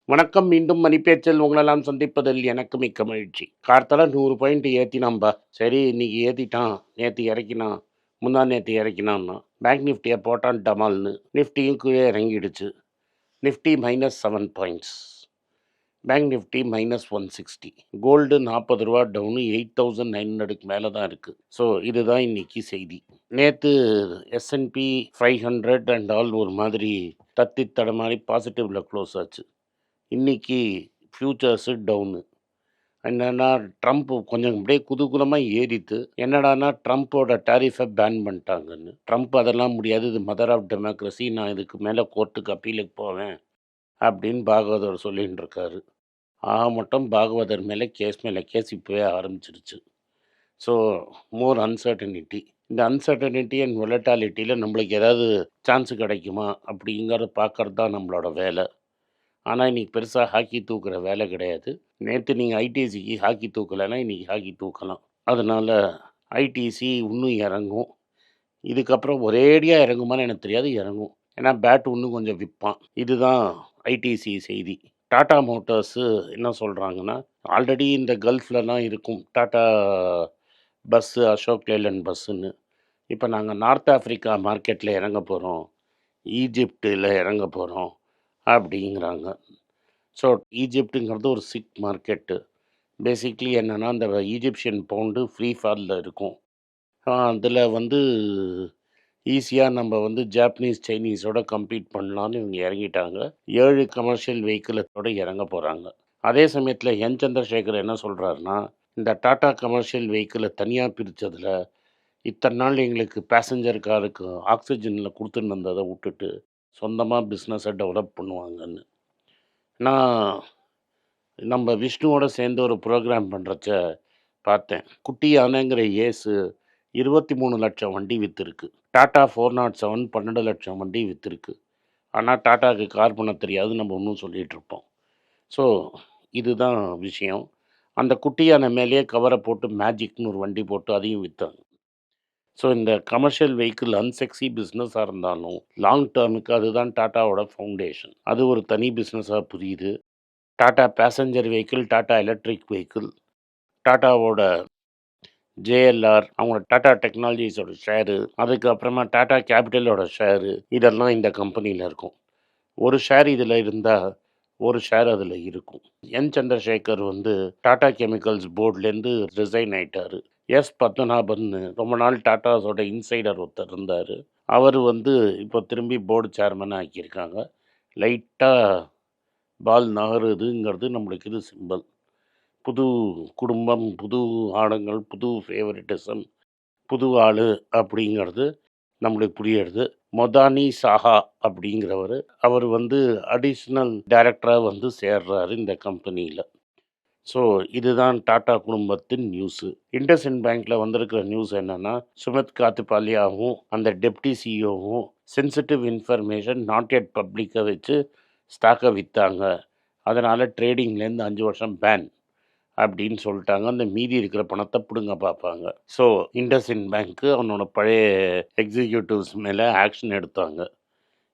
வணக்கம். மீண்டும் மணிப்பேச்சில் உங்களெல்லாம் சந்திப்பதில் எனக்கு மிக்க மகிழ்ச்சி. கார்த்தால 100 பாயிண்ட் ஏத்தினான்பா. சரி இன்னைக்கு ஏத்திட்டான். நேத்து இறக்கினான். முந்தா நேத்து இறக்கினான்னா. பேங்க் நிஃப்டிய போட்டான் டமால்னு. நிஃப்டியும் கீழே இறங்கிடுச்சு. Nifty -7 points. Bank Nifty -160. Gold ரூ. 40 டவுனு 8900க்கு மேல தான் இருக்கு. ஸோ இதுதான் இன்னைக்கு செய்தி. நேத்து S&P 500 அண்ட் ஆல் ஒரு மாதிரி தத்தி தடுமாறி பாசிட்டிவ்ல க்ளோஸ் ஆச்சு. இன்னைக்கு ஃபியூச்சர்ஸு டவுனு. என்னன்னா ட்ரம்ப் கொஞ்சம் அப்படியே குதூகலமா ஏறித்து. என்னடான்னா ட்ரம்ப்போட டாரிஃபை பேன் பண்ணிட்டாங்கன்னு. ட்ரம்ப் அதெல்லாம் முடியாது. இது மதர் ஆஃப் டெமோக்ரஸி. நான் இதுக்கு மேல கோர்ட்டுக்கு அப்பீலுக்கு போவேன். அப்படின்னு பாகவதர் சொல்லின்னு இருக்காரு. ஆக மொத்தம் பாகவதர் மேல கேஸ் இப்பவே ஆரம்பிச்சிருச்சு. So more uncertainty. இந்த அன்சர்டனிட்டி அண்ட் வொலட்டாலிட்டியில நம்மளுக்கு ஏதாவது சான்ஸ் கிடைக்குமா அப்படிங்கிறத பார்க்கறது தான் நம்மளோட வேலை. ஆனா, இன்னைக்கு பெருசா ஹாக்கி தூக்குற வேலை கிடையாது. நேத்து நீங்க ஐடிசிக்கு ஹாக்கி தூக்கலன்னா, இன்னைக்கு ஹாக்கி தூக்கலாம். அதனால ஐடிசி இன்னும் இறங்கும். இதுக்கப்புறம் ஒரேடியா இறங்குமான்னு எனக்கு தெரியாது, இறங்கும். ஏன்னா பேட் இன்னும் கொஞ்சம் விப்பான். இதுதான் ஐடிசி செய்தி. டாடா மோட்டார்ஸு என்ன சொல்றாங்கன்னா, ஆல்ரெடி இந்த கல்ஃப்லலாம் இருக்கும். டாடா பஸ்ஸு, அசோக் லேலண்ட் பஸ்ஸுன்னு. இப்ப நாங்க நார்த் ஆஃப்ரிக்கா மார்க்கெட்ல இறங்க போறோம். ஈஜிப்ட்ல இறங்க போறோம் அப்படிங்கிறாங்க. ஸோ ஈஜிப்ட்டுங்கிறது ஒரு சிக் மார்க்கெட்டு. பேசிக்லி என்னன்னா, அந்த ஈஜிப்ஷியன் பவுண்டு ஃப்ரீ ஃபால்ல இருக்கும். அதில வந்து ஈஸியா நம்ம வந்து ஜாப்பனீஸ், சைனீஸோட கம்பீட் பண்ணலான்னு இவங்க இறங்கிட்டாங்க. 7 கமர்ஷியல் வெஹிக்கிளத்தோட இறங்க போறாங்க. அதே சமயத்தில என். சந்திரசேகர் என்ன சொல்றாருன்னா, இந்த டாடா கமர்ஷியல் வெஹிக்கிள தனியா பிரிச்சதுல, இத்தன நாள் எங்களுக்கு பேசஞ்சர் காருக்கு ஆக்ஸிஜன்ல குடுத்துன்னு இருந்தத வுட்டுட்டு, சொந்தமா பிசினஸ டெவலப் பண்ணுவாங்கன்னு. நான் நம்ம விஷ்ணுவோட சேர்ந்து ஒரு ப்ரோகிராம் பண்றச்ச பார்த்தேன். குட்டி யானைங்கிற ஏசு 23,00,000 வண்டி வித்திருக்கு. டாடா 407 12,00,000 வண்டி வித்திருக்கு. ஆனா டாடாக்கு கார் பண்ண தெரியாது நம்ம இன்னும் சொல்லிட்டு இருப்போம். ஸோ இதுதான் விஷயம். அந்த குட்டி யானை மேலேயே கவர போட்டு மேஜிக்னு ஒரு வண்டி போட்டு அதையும் வித்தாங்க. ஸோ இந்த கமர்ஷியல் வெஹிக்கிள் அன்செக்ஸி பிசினஸா இருந்தாலும், லாங் டெர்முக்கு அதுதான் டாடாவோட ஃபவுண்டேஷன். அது ஒரு தனி பிசினஸா புரியுது. Tata passenger vehicle, Tata electric vehicle, டாடாவோட ஜேஎல்ஆர், அவங்க டாடா டெக்னாலஜிஸோட ஷேரு, அதுக்கப்புறமா டாடா கேபிட்டலோட ஷேரு, இதெல்லாம் இந்த கம்பெனியில இருக்கும். ஒரு ஷேர் இதில் இருந்தால் ஒரு ஷேர் அதில் இருக்கும். என். சந்திரசேகர் வந்து டாடா கெமிக்கல்ஸ் போர்ட்லேருந்து ரிசைன் ஆயிட்டாரு. எஸ். பத்மநாபன் ரொம்ப நாள் டாட்டாஸோட இன்சைடர் ஒருத்தர் இருந்தார். அவர் வந்து இப்போ திரும்பி போர்டு சேர்மன் ஆக்கியிருக்காங்க. லைட்டாக பால் நகருதுங்கிறது நம்மளுக்கு இது சிம்பல். புது குடும்பம், புது ஆடங்கள், புது ஃபேவரட்டிசம், புது ஆளு அப்படிங்கிறது நம்மளுக்கு புரியுறது. மொதானி சாஹா அப்படிங்கிறவரு, அவர் வந்து அடிஷனல் டைரக்டரா வந்து சேர்றாரு இந்த கம்பெனியில. ஸோ இதுதான் டாடா குடும்பத்தின் நியூஸு. இண்டஸ்இண்ட் பேங்க்ல வந்திருக்கிற நியூஸ் என்னன்னா, சுமித் காத்திபாலியாவும் அந்த டெப்டி சிஇஓவும் சென்சிட்டிவ் இன்ஃபர்மேஷன் நாட் எட் பப்ளிக்கை வச்சு ஸ்டாக்கை விற்றாங்க. அதனால் ட்ரேடிங்லேருந்து 5 வருஷம் பேன் அப்படின்னு சொல்லிட்டாங்க. அந்த மீதி இருக்கிற பணத்தை பிடுங்க பார்ப்பாங்க. ஸோ இண்டஸ்இண்ட் பேங்க்கு அவனோட பழைய எக்ஸிக்யூட்டிவ்ஸ் மேலே ஆக்ஷன் எடுத்தாங்க.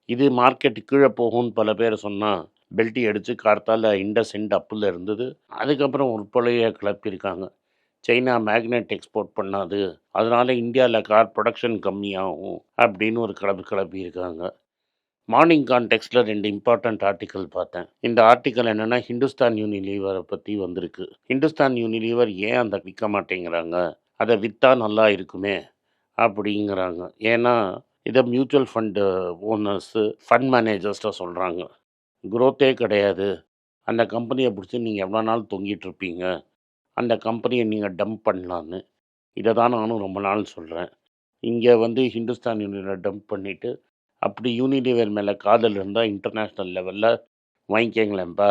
இது மார்க்கெட் கீழே போகும்னு பல பேர் சொன்னால் பெல்ட்டி அடித்து கார்த்தால இண்டஸ்இண்ட் அப்பில் இருந்தது. அதுக்கப்புறம் ஒரு பொழைய கிளப்பியிருக்காங்க. சைனா மேக்னெட் எக்ஸ்போர்ட் பண்ணாது, அதனால இந்தியாவில் கார் ப்ரொடக்ஷன் கம்மியாகும் அப்படின்னு ஒரு கிளப்பியிருக்காங்க. மார்னிங் கான்டெக்ஸ்டில் 2 இம்பார்ட்டண்ட் ஆர்டிக்கல் பார்த்தேன். இந்த ஆர்டிக்கல் என்னென்னா, ஹிந்துஸ்தான் யூனிலீவரை பற்றி வந்திருக்கு. ஹிந்துஸ்தான் யூனிலீவர் ஏன் அந்த விற்க மாட்டேங்கிறாங்க, அதை விற்றா நல்லா இருக்குமே அப்படிங்கிறாங்க. ஏன்னா இதை மியூச்சுவல் ஃபண்டு ஓனர்ஸு, ஃபண்ட் மேனேஜர்ஸ்ட சொல்கிறாங்க. குரோத்தே கிடையாது, அந்த கம்பெனியை பிடிச்சி நீங்கள் எவ்வளோ நாள் தொங்கிட்டு இருப்பீங்க, அந்த கம்பெனியை நீங்கள் டம்ப் பண்ணலான்னு. இதை தான் நானும் ரொம்ப நாள் சொல்கிறேன். இங்கே வந்து ஹிந்துஸ்தான் யூனிலிவரை டம்ப் பண்ணிவிட்டு, அப்படி யூனிலிவர் மேலே காதல் இருந்தால் இன்டர்நேஷ்னல் லெவலில் வாங்கிக்கங்களேன்ப்பா,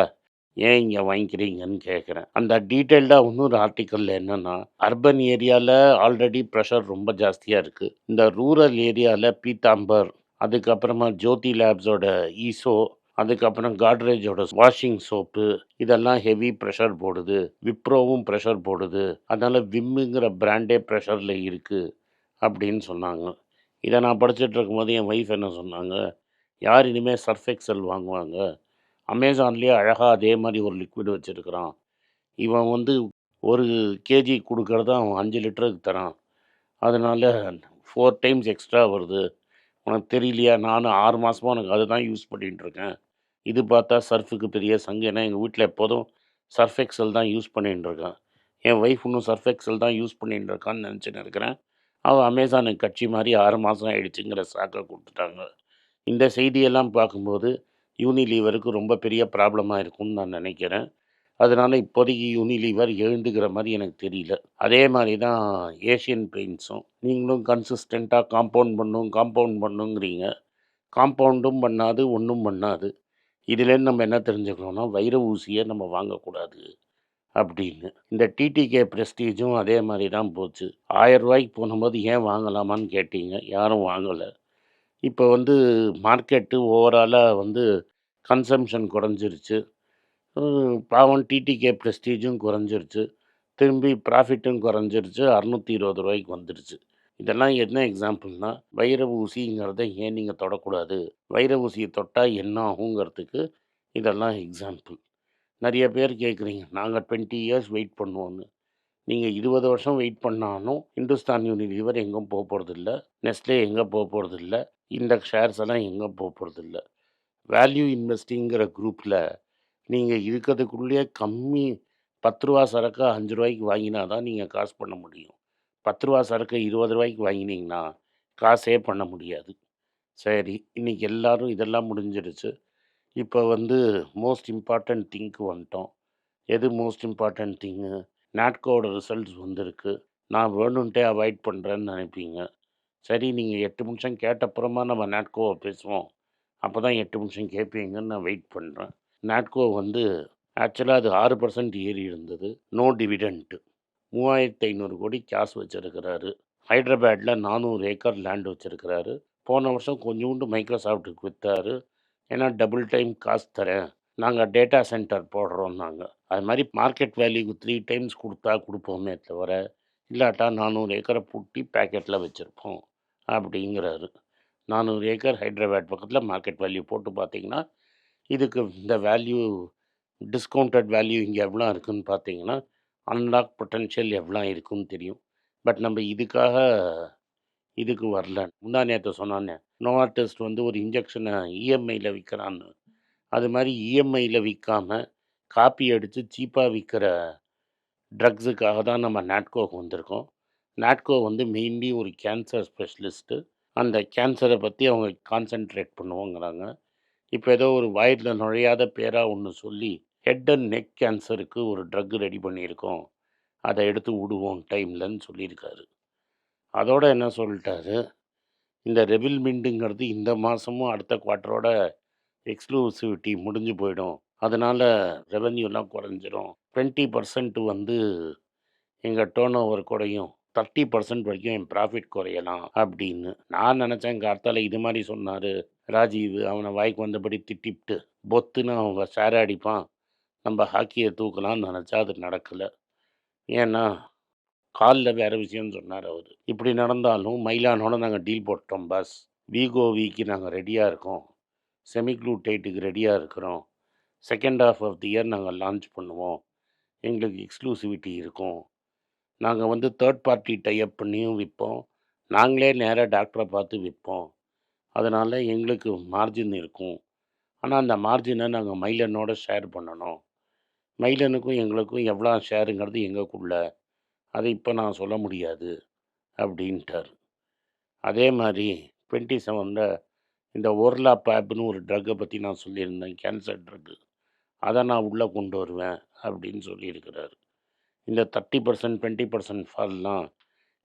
ஏன் இங்கே வாங்கிக்கிறீங்கன்னு கேட்குறேன். அந்த டீட்டெயில்டாக இன்னொரு ஆர்டிக்கலில் என்னென்னா, அர்பன் ஏரியாவில் ஆல்ரெடி ப்ரெஷர் ரொம்ப ஜாஸ்தியாக இருக்குது. இந்த ரூரல் ஏரியாவில் பீத்தாம்பர், அதுக்கப்புறமா ஜோதி லேப்ஸோட ஈசோ, அதுக்கப்புறம் காட்ரேஜோட வாஷிங் சோப்பு, இதெல்லாம் ஹெவி ப்ரெஷர் போடுது. விப்ரோவும் ப்ரெஷர் போடுது. அதனால் விம்முங்கிற பிராண்டே ப்ரெஷரில் இருக்குது அப்படின்னு சொன்னாங்க. இதை நான் படிச்சுட்டு இருக்கும்போது என் ஒய்ஃப் என்ன சொன்னாங்க, யார் இனிமேல் சர்ஃப் எக்ஸல் வாங்குவாங்க, அமேசான்லேயே அழகாக அதே மாதிரி ஒரு லிக்விட் வச்சுருக்கிறான். இவன் வந்து 1 கேஜி குடுக்கறத அவன் 5 லிட்டருக்கு தரான். அதனால 4 டைம்ஸ் எக்ஸ்ட்ரா வருது. உனக்கு தெரியலையா? நானும் 6 மாசமா உனக்கு அதுதான் யூஸ் பண்ணிட்டுருக்கேன். இது பார்த்தா சர்ஃபுக்கு பெரிய சங்கு. ஏன்னா எங்கள் வீட்டில் எப்போதும் சர்ஃப் எக்ஸல் தான் யூஸ் பண்ணிட்டு இருக்கேன். என் ஒய்ஃப் இன்னும் சர்ஃப் எக்ஸல் தான் யூஸ் பண்ணிட்டு இருக்கான்னு நினச்சின்னு இருக்கிறேன். அவள் அமேசானுக்கு கட்சி மாரி 6 மாதம் ஆயிடுச்சுங்கிற சாக்கை கொடுத்துட்டாங்க. இந்த செய்தியெல்லாம் பார்க்கும்போது யூனிலீவருக்கு ரொம்ப பெரிய ப்ராப்ளமாக இருக்கும்னு நான் நினைக்கிறேன். அதனால இப்போதைக்கு யூனிலீவர் எழுந்துக்கிற மாதிரி எனக்கு தெரியல. அதே மாதிரி தான் ஏஷியன் பெயிண்ட்ஸும். நீங்களும் கன்சிஸ்டண்ட்டாக காம்பவுண்ட் பண்ணுங்கிறீங்க. காம்பவுண்டும் பண்ணாது, ஒன்றும் பண்ணாது. இதுலேருந்து நம்ம என்ன தெரிஞ்சுக்கணும்னா, வைர ஊசியை நம்ம வாங்கக்கூடாது அப்படின்னு. இந்த டிடிகே ப்ரெஸ்டீஜும் அதே மாதிரி தான் போச்சு. ரூ. 1000 போகும்போது ஏன் வாங்கலாமான்னு கேட்டீங்க. யாரும் வாங்கலை. இப்போ வந்து மார்க்கெட்டு ஓவராலாக வந்து கன்சம்ஷன் குறைஞ்சிருச்சு. பாவம் டிடிகே ப்ரெஸ்டீஜும் குறைஞ்சிருச்சு. திரும்பி ப்ராஃபிட்டும் குறைஞ்சிருச்சு. ரூ. 620 வந்துருச்சு. இதெல்லாம் என்ன எக்ஸாம்பிள்னா, வைர ஊசிங்கிறத ஏன் நீங்கள் தொடக்கூடாது? வைர ஊசியை தொட்டால் என்ன ஆகுங்கிறதுக்கு இதெல்லாம் எக்ஸாம்பிள். நிறைய பேர் கேட்குறீங்க, நாங்கள் 20 இயர்ஸ் வெயிட் பண்ணுவோன்னு. நீங்கள் 20 வருஷம் வெயிட் பண்ணாலும் இந்துஸ்தான் யூனிலீவர் எங்கும் போகிறதில்ல. நெஸ்லே எங்கே போகிறதில்ல. இந்த ஷேர்ஸ் எல்லாம் எங்கே போகிறதில்ல. வேல்யூ இன்வெஸ்டிங்கிற குரூப்பில் நீங்கள் இருக்கிறதுக்குள்ளேயே கம்மி ரூ. 10 சரக்கை ரூ. 5 வாங்கினா தான் நீங்கள் காசு பண்ண முடியும். ரூ. 10 சரக்கை ரூ. 20 வாங்கினீங்கன்னா காசே பண்ண முடியாது. சரி, இன்னைக்கு எல்லாரும் இதெல்லாம் முடிஞ்சிடுச்சு. இப்போ வந்து மோஸ்ட் இம்பார்ட்டன்ட் திங்க்கு வந்துட்டோம். எது மோஸ்ட் இம்பார்ட்டன்ட் திங்கு? நாட்கோட ரிசல்ட்ஸ் வந்திருக்கு. நான் வேணுன்ட்டே அவாய்ட் பண்ணுறேன்னு நினைப்பீங்க. சரி, நீங்கள் 8 நிமிஷம் கேட்டப்புறமா நம்ம நாட்கோவை பேசுவோம். அப்போ தான் 8 நிமிஷம் கேட்பீங்கன்னு நான் வெயிட் பண்ணுறேன். நாட்கோ வந்து ஆக்சுவலாக அது 6% ஏறி இருந்தது. No dividend. 3500 கோடி கேஷ் வச்சுருக்கிறாரு. ஹைதராபாத்தில் 400 ஏக்கர் லேண்ட் வச்சுருக்கிறாரு. போன வருஷம் கொஞ்சோண்டு மைக்ரோசாஃப்ட்டுக்கு விற்றாரு. ஏன்னா டபுள் டைம் காசு தரேன், நாங்கள் டேட்டா சென்டர் போடுறோம்னாங்க. அது மாதிரி மார்க்கெட் வேல்யூக்கு 3 டைம்ஸ் கொடுத்தா கொடுப்போமே தவிர, இல்லாட்டா 400 ஏக்கரை பூட்டி பேக்கெட்டில் வச்சுருப்போம் அப்படிங்கிறாரு. 400 ஏக்கர் ஹைதராபாத் பக்கத்தில் மார்க்கெட் வேல்யூ போட்டு பார்த்தீங்கன்னா, இதுக்கு இந்த வேல்யூ டிஸ்கவுண்டட் வேல்யூ இங்கே எவ்வளோ இருக்குதுன்னு பார்த்தீங்கன்னா, அன்லாக் பொட்டன்ஷியல் எவ்வளோ இருக்குன்னு தெரியும். பட் நம்ம இதுக்கு வரல. முந்தா நேற்று சொன்னானே, நோவார்டிஸ்ட் வந்து ஒரு இன்ஜெக்ஷனை இஎம்ஐயில் விற்கிறான்னு. அது மாதிரி இஎம்ஐயில் விற்காம காப்பி அடித்து சீப்பாக விற்கிற ட்ரக்ஸுக்காக தான் நம்ம நாட்கோக்கு வந்திருக்கோம். நாட்கோ வந்து மெயின்லி ஒரு கேன்சர் ஸ்பெஷலிஸ்ட்டு. அந்த கேன்சரை பற்றி அவங்க கான்சென்ட்ரேட் பண்ணுவோங்கிறாங்க. இப்போ ஏதோ ஒரு வாயில் நுழையாத பேராக ஒன்று சொல்லி, ஹெட் அண்ட் நெக் கேன்சருக்கு ஒரு ட்ரக் ரெடி பண்ணியிருக்கோம், அதை எடுத்து விடுவோம் டைம்லன்னு சொல்லியிருக்காரு. அதோட என்ன சொல்லிட்டாரு, இந்த ரெவில்மிண்டுங்கிறது இந்த மாதமும் அடுத்த குவார்ட்டரோட எக்ஸ்க்ளூசிவிட்டி முடிஞ்சு போயிடும். அதனால் ரெவென்யூலாம் குறைஞ்சிரும். 20% வந்து எங்கள் டேர்ன் ஓவர் குறையும். 30% வரைக்கும் என் ப்ராஃபிட் குறையலாம் அப்படின்னு. நான் நினச்சேன் கார்த்தால இது மாதிரி சொன்னார் ராஜீவ். அவனை வாய்க்கு வந்தபடி திட்டிப்ட்டு பொத்துன்னு அவன் ஷேர் அடிப்பான், நம்ம ஹாக்கியை தூக்கலாம்னு நினச்சா அது நடக்கலை. ஏன்னா காலில் வேறு விஷயம்னு சொன்னார் அவர். இப்படி நடந்தாலும் மைலானோட நாங்கள் டீல் போட்டோம் பாஸ். விகோவிக்கு நாங்கள் ரெடியாக இருக்கோம். செமிக்ளூடைட்டுக்கு ரெடியாக இருக்கிறோம். Second half of the year நாங்கள் லான்ச் பண்ணுவோம். எங்களுக்கு எக்ஸ்க்ளூசிவிட்டி இருக்கும். நாங்கள் வந்து தேர்ட் பார்ட்டி டைப் பண்ணியும் விற்போம். நாங்களே நேராக டாக்டரை பார்த்து விற்போம். அதனால் எங்களுக்கு மார்ஜின் இருக்கும். ஆனால் அந்த மார்ஜினை நாங்கள் மைலனோட ஷேர் பண்ணணும். மைலனுக்கும் எங்களுக்கும் எவ்வளோ ஷேருங்கிறது எங்களுக்குள்ள, அதை இப்போ நான் சொல்ல முடியாது அப்படின்ட்டார். அதே மாதிரி 27ல் இந்த ஒர்லாபேப்னு ஒரு ட்ரக்கை பற்றி நான் சொல்லியிருந்தேன், கேன்சர் ட்ரக்கு. அதை நான் உள்ளே கொண்டு வருவேன் அப்படின்னு சொல்லியிருக்கிறாரு. இந்த 30% 20% ஃபால்லாம்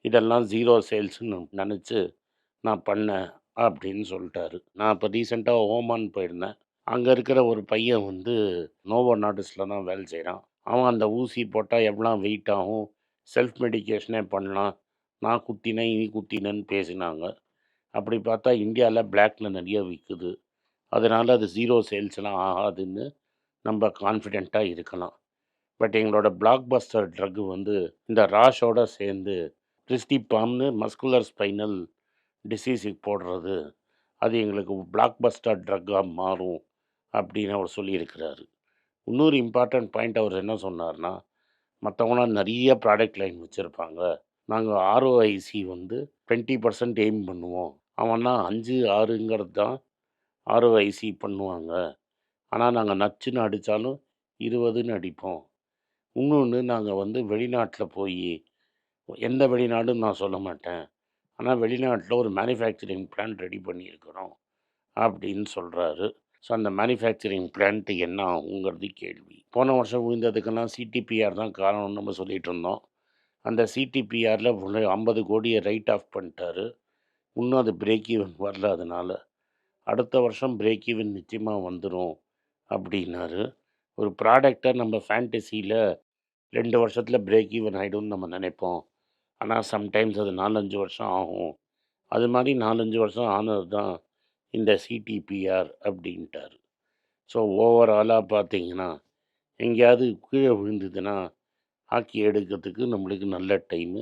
இதெல்லாம் ஜீரோ சேல்ஸ்ன்னு நினச்சி நான் பண்ணேன் அப்படின்னு சொல்லிட்டாரு. நான் இப்போ ரீசெண்டாக ஓமான் போயிருந்தேன். அங்கே இருக்கிற ஒரு பையன் வந்து நோவோ நார்டிஸில் தான் வேலை செய்கிறான். அவன் அந்த ஊசி போட்டால் எவ்வளோ வெயிட் ஆகும், செல்ஃப் மெடிக்கேஷனே பண்ணலாம், நான் குத்தினேன் நீ குத்தினேன்னு பேசினாங்க. அப்படி பார்த்தா இந்தியாவில் பிளாக்ல நிறைய விற்குது. அதனால் அது ஜீரோ சேல்ஸ்லாம் ஆகாதுன்னு நம்ம கான்ஃபிடெண்ட்டாக இருக்கலாம். பட் எங்களோட பிளாக் பஸ்டர் ட்ரக்கு வந்து இந்த ராஷோட சேர்ந்து பிரிஸ்டிபாம்னு மஸ்குலர் ஸ்பைனல் டிசீஸுக்கு போடுறது, அது எங்களுக்கு பிளாக் பஸ்டர் ட்ரக்காக மாறும் அப்படின்னு அவர் சொல்லியிருக்கிறாரு. இன்னொரு இம்பார்ட்டன்ட் பாயிண்ட் அவர் என்ன சொன்னார்னா, மற்றவங்களாம் நிறைய ப்ராடக்ட் லைன் வச்சுருப்பாங்க. நாங்கள் ஆர்ஓஐசி வந்து 20% எய்ம் பண்ணுவோம். அவன்னா 5, 6ங்கிறது தான் ஆர்ஓஐசி பண்ணுவாங்க. ஆனால் நாங்கள் நச்சுன்னு அடித்தாலும் 20ன்னு அடிப்போம். இன்னொன்று நாங்கள் வந்து வெளிநாட்டில் போய் எந்த வெளிநாடுன்னு நான் சொல்ல மாட்டேன். ஆனால் வெளிநாட்டில் ஒரு மேனுஃபேக்சரிங் பிளான்ட் ரெடி பண்ணியிருக்கிறோம் அப்படின்னு சொல்கிறாரு. ஸோ அந்த மேனுஃபேக்சரிங் பிளான்ட்டு என்ன ஆகுங்கிறது கேள்வி. போன வருஷம் விழுந்ததுக்கெல்லாம் சிடிபிஆர் தான் காரணம்னு நம்ம சொல்லிகிட்டு இருந்தோம். அந்த சிடிபிஆரில் 50 கோடியை ரைட் ஆஃப் பண்ணிட்டாரு. இன்னும் அது பிரேக் ஈவன் வரல. அதனால் அடுத்த வருஷம் பிரேக் ஈவன் நிச்சயமாக வந்துடும் அப்படின்னாரு. ஒரு ப்ராடக்டை நம்ம ஃபேண்டசியில் 2 வருஷத்தில் பிரேக் ஈவன் ஆகிடும்னு நம்ம நினைப்போம். ஆனால் சம்டைம்ஸ் அது 4-5 வருஷம் ஆகும். அது மாதிரி 4-5 வருஷம் ஆனது தான் இந்த சிடிபிஆர் அப்படின்ட்டார். ஸோ ஓவராலாக பார்த்தீங்கன்னா எங்கேயாவது கீழே விழுந்ததுன்னா ஆக்கி எடுக்கிறதுக்கு நம்மளுக்கு நல்ல டைமு.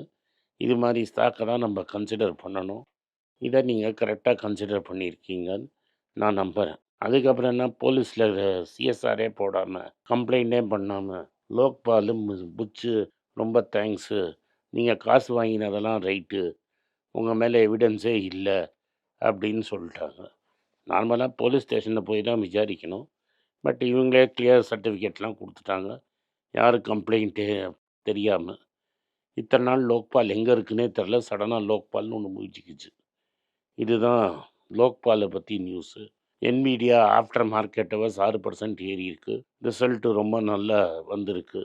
இது மாதிரி ஸ்டாக்கை தான் நம்ம கன்சிடர் பண்ணணும். இதை நீங்கள் கரெக்டாக கன்சிடர் பண்ணியிருக்கீங்கன்னு நான் நம்புகிறேன். அதுக்கப்புறம் என்ன, போலீஸில் சிஎஸ்ஆரே போடாமல் கம்ப்ளைண்ட்டே பண்ணாமல் லோக்பால் புச்சு ரொம்ப தேங்க்ஸு, நீங்கள் காசு வாங்கினதெல்லாம் ரைட்டு, உங்கள் மேலே எவிடன்ஸே இல்லை அப்படின்னு சொல்லிட்டாங்க. நார்மலாக போலீஸ் ஸ்டேஷனில் போய் தான் விசாரிக்கணும். பட் இவங்களே கிளியர் சர்டிஃபிகேட்லாம் கொடுத்துட்டாங்க, யார் கம்ப்ளைண்ட்டே தெரியாமல். இத்தனை நாள் லோக்பால் எங்கே இருக்குன்னே தெரில, சடனாக லோக்பால்னு ஒன்று முடிச்சிக்கிச்சு. இதுதான் லோக்பாலை பற்றி news. Nvidia after market hours 6% ஏறி இருக்குது. ரிசல்ட்டு ரொம்ப நல்லா வந்திருக்கு.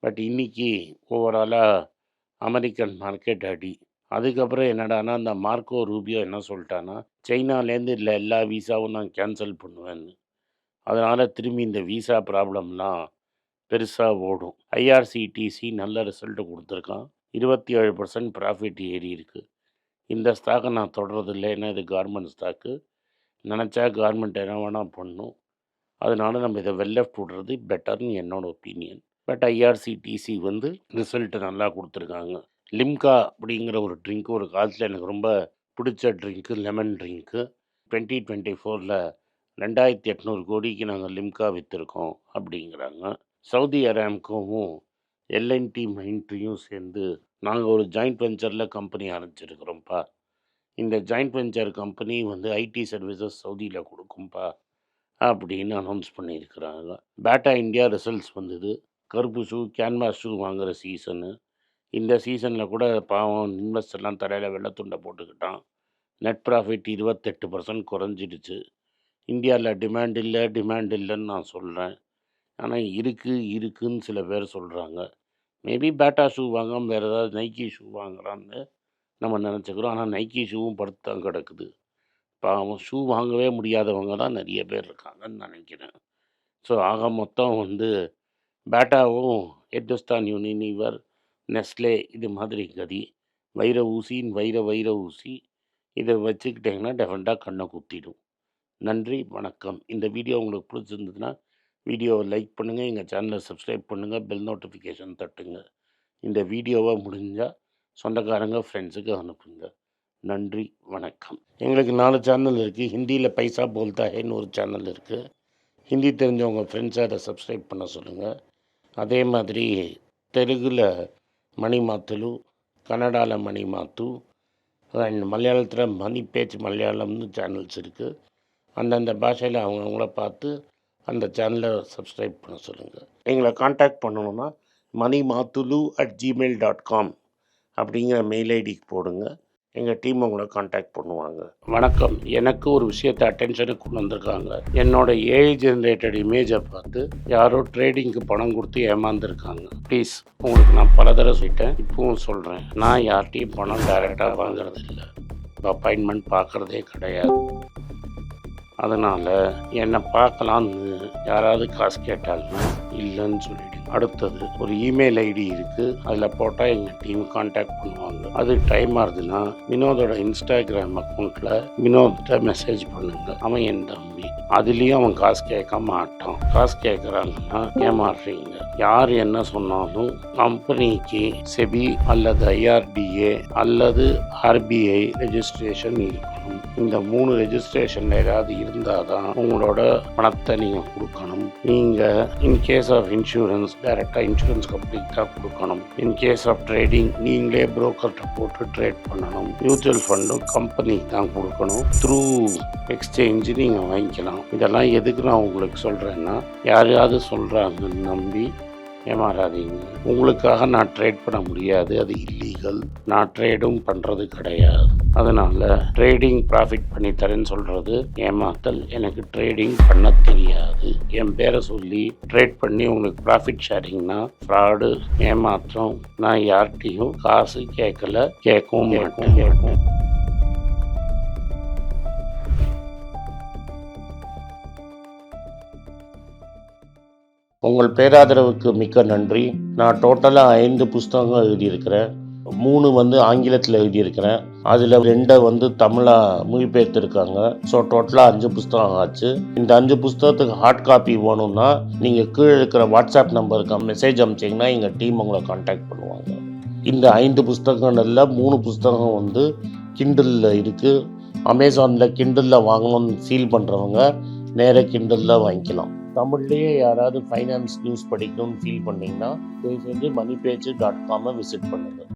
பட் இன்றைக்கி ஓவராலாக அமெரிக்கன் மார்க்கெட் அடி. அதுக்கப்புறம் என்னடானா, அந்த மார்க்கோ ரூபியோ என்ன சொல்லிட்டான்னா, சைனாலேருந்து இல்லை எல்லா வீசாவும் நான் கேன்சல் பண்ணுவேன்னு. அதனால் திரும்பி இந்த வீசா ப்ராப்ளம்லாம் பெருசாக ஓடும். ஐஆர்சிடிசி நல்ல ரிசல்ட்டு கொடுத்துருக்கான். 27% ப்ராஃபிட் ஏறி இருக்குது. இந்த ஸ்டாக்கை நான் தொடர்றதில்லை, ஏன்னா இது கவர்மெண்ட் ஸ்டாக்கு. நினச்சா கவர்மெண்ட் என்ன வேணால் பண்ணும். அதனால் நம்ம இதை லெஃப்ட் விடுறது பெட்டர்னு என்னோடய ஒப்பீனியன். பட் ஐஆர்சிடிசி வந்து ரிசல்ட்டு நல்லா கொடுத்துருக்காங்க. லிம்கா அப்படிங்கிற ஒரு ட்ரிங்க்கு ஒரு காலத்தில் எனக்கு ரொம்ப பிடிச்ச ட்ரிங்க்கு, லெமன் ட்ரிங்க்கு. 2024 2800 கோடிக்கு நாங்கள் லிம்கா விற்றுருக்கோம் அப்படிங்கிறாங்க. சவுதி அரேம்கோவும் எல்என்டி மைண்ட்ரியும் சேர்ந்து நாங்கள் ஒரு ஜாயிண்ட் வெஞ்சரில் கம்பெனி ஆரம்பிச்சிருக்கிறோம்ப்பா. இந்த ஜாயிண்ட் வெஞ்சர் கம்பெனி வந்து ஐடி சர்வீசஸ் சவுதியில் கொடுக்கும்ப்பா அப்படின்னு அனௌன்ஸ் பண்ணியிருக்கிறாங்க. பேட்டா இந்தியா ரிசல்ட்ஸ் வந்தது. கருப்பு ஷூ, கேன்வாஸ் ஷூ வாங்குகிற சீசனு. இந்த சீசனில் கூட பாவம் இன்வெஸ்டர்லாம் தரையில் வெள்ளத்துண்டை போட்டுக்கிட்டான். Net profit 28% குறைஞ்சிடுச்சு. இந்தியாவில் டிமாண்ட் இல்லைன்னு நான் சொல்கிறேன். ஆனால் இருக்குன்னு சில பேர் சொல்கிறாங்க. மேபி பேட்டா ஷூ வாங்காமல் வேறு ஏதாவது நைக்கி ஷூ வாங்குறான்னு நம்ம நினச்சிக்கிறோம். ஆனால் நைக்கி ஷூவும் படுத்தான் கிடக்குது. பாவம் ஷூ வாங்கவே முடியாதவங்க தான் நிறைய பேர் இருக்காங்கன்னு நினைக்கிறேன். ஸோ ஆக மொத்தம் வந்து பேட்டாவும் ஹிந்துஸ்தான் யூனிலீவர், நெஸ்லே இது மாதிரி கதி. வைர ஊசி இதை வச்சுக்கிட்டிங்கன்னா டெஃபினட்டாக கண்ணை குத்திடும். நன்றி, வணக்கம். இந்த வீடியோ உங்களுக்கு பிடிச்சிருந்ததுன்னா வீடியோவை லைக் பண்ணுங்கள், எங்கள் சேனலை சப்ஸ்கிரைப் பண்ணுங்கள், பெல் நோட்டிஃபிகேஷன் தட்டுங்க. இந்த வீடியோவை முடிஞ்சால் சொந்தக்காரங்க ஃப்ரெண்ட்ஸுக்கு அனுப்புங்க. நன்றி, வணக்கம். எங்களுக்கு 4 சேனல் இருக்குது. ஹிந்தியில் பைசா போல்தா ஹேன்னு ஒரு சேனல் இருக்குது. ஹிந்தி தெரிஞ்சவங்க ஃப்ரெண்ட்ஸை அதை சப்ஸ்கிரைப் பண்ண சொல்லுங்கள். அதே மாதிரி தெலுங்கில் மணி மாத்துலு, கன்னடாவில் மணி மாத்து, அண்ட் மலையாளத்தில் மணி பேச்சு மலையாளம்னு சேனல்ஸ் இருக்குது. அந்தந்த பாஷையில் அவங்கவுங்கள பார்த்து அந்த சேனலை சப்ஸ்கிரைப் பண்ண சொல்லுங்கள். எங்களை காண்டாக்ட் பண்ணணுன்னா moneymathulu@gmail.com அப்படிங்கிற மெயில் ஐடிக்கு போடுங்க. எங்கள் டீம் உங்களை காண்டாக்ட் பண்ணுவாங்க. வணக்கம். எனக்கு ஒரு விஷயத்தை அட்டென்ஷனுக்கு கொண்டு வந்திருக்காங்க. என்னோட ஏஐ ஜென்ரேட்டட் இமேஜை பார்த்து யாரோ ட்ரேடிங்க்கு பணம் கொடுத்து ஏமாந்துருக்காங்க. ப்ளீஸ், உங்களுக்கு நான் பல தடவை சொல்லிட்டேன், இப்பவும் சொல்கிறேன், நான் யார்கிட்டையும் பணம் டைரெக்டாக வாங்குறது இல்லை, அப்பாயின்மெண்ட் பார்க்குறதே கிடையாது. அதனால் என்னை பார்க்கலான்னு யாராவது காசு கேட்டாலும் இல்லைன்னு சொல்லிவிடு. அடுத்தது ஒரு இமெயில் ஐடி இருக்குது, அதில் போட்டால் எங்கள் டீம் காண்டாக்ட் பண்ணுவாங்க. அது டைம் ஆகுதுன்னா வினோதோட இன்ஸ்டாகிராம் அக்கௌண்ட்டில் வினோத்திட்ட மெசேஜ் பண்ணுங்க. அவன் என் தம்பி, அதுலேயும் அவன் காசு கேட்க மாட்டான். காசு கேட்குறாங்கன்னா ஏமாறுறீங்க. யார் என்ன சொன்னாலும் கம்பெனிக்கு செபி அல்லது ஐஆர்டிஏ அல்லது ஆர்பிஐ ரெஜிஸ்ட்ரேஷன் இருக்கணும். இந்த 3 ரெஜிஸ்ட்ரேஷனில் ஏதாவது இருந்தால் தான் உங்களோட பணத்தை நீங்கள் கொடுக்கணும். நீங்கள் இன்கேஸ் ஆஃப் இன்சூரன்ஸ் டைரெக்டாக இன்சூரன்ஸ் கம்பெனிக்கு தான் கொடுக்கணும். இன்கேஸ் ஆஃப் ட்ரேடிங் நீங்களே புரோக்கர்கிட்ட போட்டு ட்ரேட் பண்ணணும். மியூச்சுவல் ஃபண்டும் கம்பெனிக்கு தான் கொடுக்கணும். த்ரூ எக்ஸ்சேஞ்சு நீங்கள் வாங்கிக்கலாம். இதெல்லாம் எதுக்கு நான் உங்களுக்கு சொல்கிறேன்னா, யாரையாவது சொல்கிறாங்கன்னு நம்பி ஏமாறாதீங்க. உங்களுக்காக நான் ட்ரேட் பண்ண முடியாது, அது இல்லீகல். நான் ட்ரேடும் பண்ணுறது கிடையாது. அதனால் ட்ரேடிங் ப்ராஃபிட் பண்ணி தரேன்னு சொல்கிறது ஏமாத்தல். எனக்கு ட்ரேடிங் பண்ண தெரியாது. என் பேரை சொல்லி ட்ரேட் பண்ணி உங்களுக்கு ப்ராஃபிட் ஷேரிங்னா ஃப்ராடு, ஏமாற்றம். நான் யார்கிட்டையும் காசு கேட்கல, கேட்கவும் மாட்டேன். உங்கள் பேராதரவுக்கு மிக்க நன்றி. நான் டோட்டலாக 5 புஸ்தகங்கள் எழுதியிருக்கிறேன். 3 ஆங்கிலத்தில் எழுதியிருக்கிறேன். அதில் 2 தமிழாக மொழிபெயர்த்துருக்காங்க. ஸோ டோட்டலாக 5 புஸ்தகம் ஆச்சு. இந்த 5 புஸ்தகத்துக்கு ஹார்ட் காப்பி வேணும்னா நீங்கள் கீழே இருக்கிற வாட்ஸ்அப் நம்பருக்கு மெசேஜ் அனுப்பிச்சிங்கன்னா எங்கள் டீம் உங்களை கான்டாக்ட் பண்ணுவாங்க. இந்த 5 புஸ்தகங்களில் 3 புஸ்தகம் கிண்டலில் இருக்குது. அமேசானில் கிண்டலில் வாங்கணும்னு ஃபீல் பண்ணுறவங்க நேராக கிண்டலில் வாங்கிக்கலாம். தமிழ்லேயே யாராவது ஃபைனான்ஸ் நியூஸ் படிக்கணும்னு ஃபீல் பண்ணிங்கன்னா தயவு செஞ்சு moneypage.com விசிட் பண்ணுங்கள்.